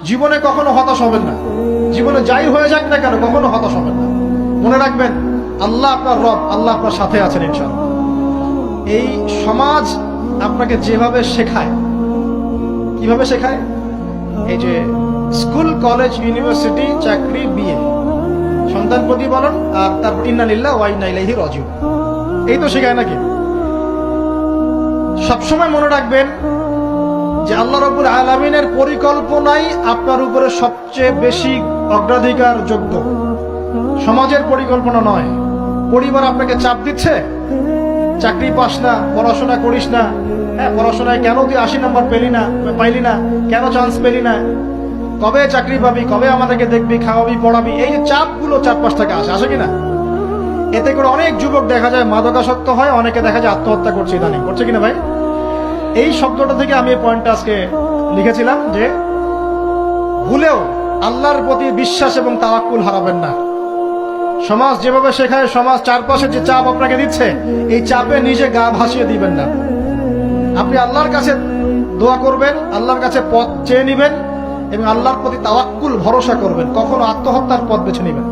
জীবনে কখনো হতাশ হবেন না। জীবনে যাই হয়ে যাক না কেন, কখনো হতাশ হবেন না। মনে রাখবেন, আল্লাহ আপনার রব, আল্লাহ আপনার সাথে আছেন ইনশাআল্লাহ। এই সমাজ আপনাকে যেভাবে শেখায়, কিভাবে শেখায়, এই যে স্কুল, কলেজ, ইউনিভার্সিটি, চাকরি, বিয়ে, সন্তান প্রতিপালন, আর তারপর ইন্না লিল্লাহি ওয়া ইন্না ইলাইহি রাজিউন, এই তো শেখায় নাকি? সবসময় মনে রাখবেন যে আল্লাহ রাব্বুল আলামিনের পরিকল্পনাই আপনার উপরে সবচেয়ে বেশি অগ্রাধিকার যোগ্য, সমাজের পরিকল্পনা নয়। পরিবার আপনাকে চাপ দিচ্ছে, চাকরি পাস না, পড়াশোনা করিস না, হ্যাঁ পড়াশোনায় কেন তুই 80 নম্বর পাইলি না, কেন চান্স পেলি না, কবে চাকরি পাবি, কবে আমাদেরকে দেখবি, খাওয়াবি, পড়াবি, এই যে চাপগুলো চারপাশ থেকে আসে কিনা, এতে করে অনেক যুবক দেখা যায় মাদকাসক্ত হয়, অনেকে দেখা যায় আত্মহত্যা করছে, ইদানিং করছে কিনা ভাই? এই শব্দটা থেকে আমি এই পয়েন্টটা আজকে লিখেছিলাম যে ভুলেও আল্লাহর প্রতি বিশ্বাস এবং তাওয়াক্কুল হারাবেন না। সমাজ যেভাবে শেখায়, সমাজ চারপাশে যে চাপ আপনাকে দিচ্ছে, এই চাপে নিজে গা ভাসিয়ে দিবেন না। আপনি আল্লাহর কাছে দোয়া করবেন, আল্লাহর কাছে পথ চেয়ে নিবেন এবং আল্লাহর প্রতি তাওয়াক্কুল ভরসা করবেন। কখনো আত্মহত্যার পথ বেছে নিবেন।